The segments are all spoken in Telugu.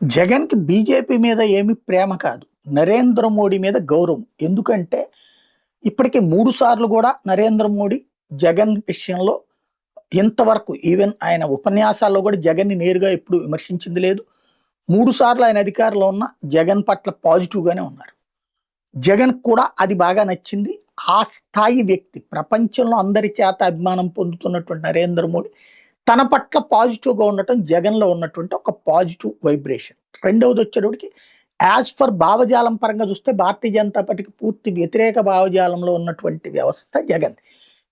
జగన్‌కి బీజేపీ మీద ఏమి ప్రేమ కాదు. నరేంద్ర మోడీ మీద గౌరవం. ఎందుకంటే ఇప్పటికి 3 సార్లు గూడా నరేంద్ర మోడీ జగన్ విషయంలో ఇంతవరకు ఈవెన్ ఆయన ఉపన్యాసాల్లో గూడా జగన్‌ని నేరుగా ఎప్పుడు విమర్శించింది లేదు. 3 సార్లు ఆయన అధికారంలో ఉన్న జగన్ పట్ల పాజిటివ్‌గానే ఉన్నారు. జగన్‌కి కూడా అది బాగా నచ్చింది. ఆ స్థాయి వ్యక్తి ప్రపంచంలో అందరి చేత అభిమానం పొందుతున్నటువంటి నరేంద్ర మోడీ తన పట్ల పాజిటివ్‌గా ఉండటం జగన్‌లో ఉన్నటువంటి ఒక పాజిటివ్ వైబ్రేషన్. రెండవదొచ్చేటప్పటికి యాజ్ ఫర్ భావజాలం పరంగా చూస్తే భారతీయ జనతా పార్టీకి పూర్తి వ్యతిరేక భావజాలంలో ఉన్నటువంటి వ్యవస్థ జగన్.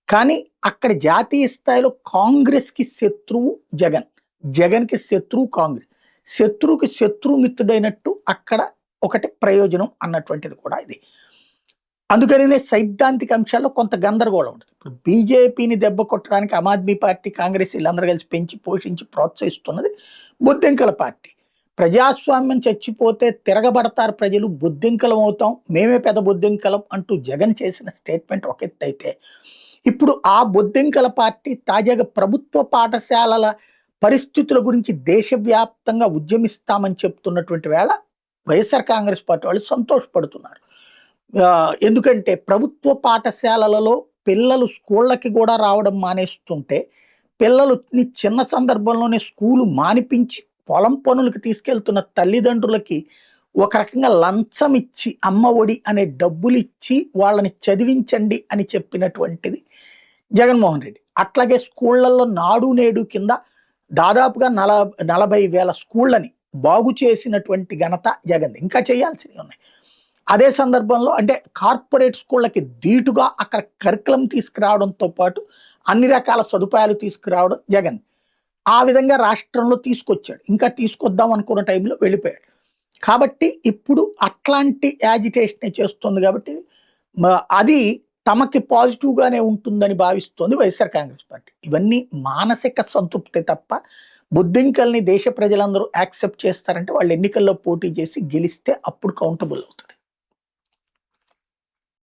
కానీ అక్కడ జాతీయ స్థాయిలో కాంగ్రెస్‌కి శత్రువు జగన్. జగన్‌కి శత్రువు కాంగ్రెస్. శత్రువుకి శత్రుమిత్రుడైనట్టు అక్కడ ఒకటి ప్రయోజనం అన్నటువంటిది కూడా ఇది. అందుకనే సైద్ధాంతిక అంశాల్లో కొంత గందరగోళం ఉంటుంది. ఇప్పుడు బీజేపీని దెబ్బ కొట్టడానికి ఆమ్ ఆద్మీ పార్టీ, కాంగ్రెస్ వీళ్ళందరూ కలిసి పెంచి, పోషించి, ప్రోత్సహిస్తున్నది బొద్దింకల పార్టీ. ప్రజాస్వామ్యం చచ్చిపోతే తిరగబడతారు ప్రజలు, బొద్దింకలం అవుతాం, మేమే పెద్ద బొద్దింకలం అంటూ జగన్ చేసిన స్టేట్మెంట్ ఒక ఎత్తైతే, ఇప్పుడు ఆ బొద్దింకల పార్టీ తాజాగా ప్రభుత్వ పాఠశాలల పరిస్థితుల గురించి దేశవ్యాప్తంగా ఉద్యమిస్తామని చెప్తున్నటువంటి వేళ వైఎస్ఆర్ కాంగ్రెస్ పార్టీ వాళ్ళు సంతోషపడుతున్నారు. ఎందుకంటే ప్రభుత్వ పాఠశాలలలో పిల్లలు స్కూళ్ళకి కూడా రావడం మానేస్తుంటే, పిల్లలని చిన్న సందర్భంలోనే స్కూలు మానిపించి పొలం పనులకు తీసుకెళ్తున్న తల్లిదండ్రులకి ఒక రకంగా లంచం ఇచ్చి, అమ్మ ఒడి అనే డబ్బులు ఇచ్చి వాళ్ళని చదివించండి అని చెప్పినటువంటిది జగన్మోహన్ రెడ్డి. అట్లాగే స్కూళ్ళల్లో నాడు నేడు కింద దాదాపుగా 40,000 స్కూళ్ళని బాగు చేసినటువంటి ఘనత జగన్. ఇంకా చేయాల్సినవి ఉన్నాయి. అదే సందర్భంలో అంటే కార్పొరేట్ స్కూళ్ళకి ధీటుగా అక్కడ కరికులం తీసుకురావడంతో పాటు అన్ని రకాల సదుపాయాలు తీసుకురావడం జగన్. ఆ విధంగా రాష్ట్రంలో తీసుకొచ్చాడు. ఇంకా తీసుకొద్దాం అనుకున్న టైంలో వెళ్ళిపోయాడు. కాబట్టి ఇప్పుడు అట్లాంటి యాజిటేషనే చేస్తుంది కాబట్టి అది తమకి పాజిటివ్‌గానే ఉంటుందని భావిస్తోంది వైఎస్ఆర్ కాంగ్రెస్ పార్టీ. ఇవన్నీ మానసిక సంతృప్తి తప్ప బొద్దింకల్ని దేశ ప్రజలందరూ యాక్సెప్ట్ చేస్తారంటే వాళ్ళు ఎన్నికల్లో పోటీ చేసి గెలిస్తే అప్పుడు కౌంటబుల్ అవుతుంది.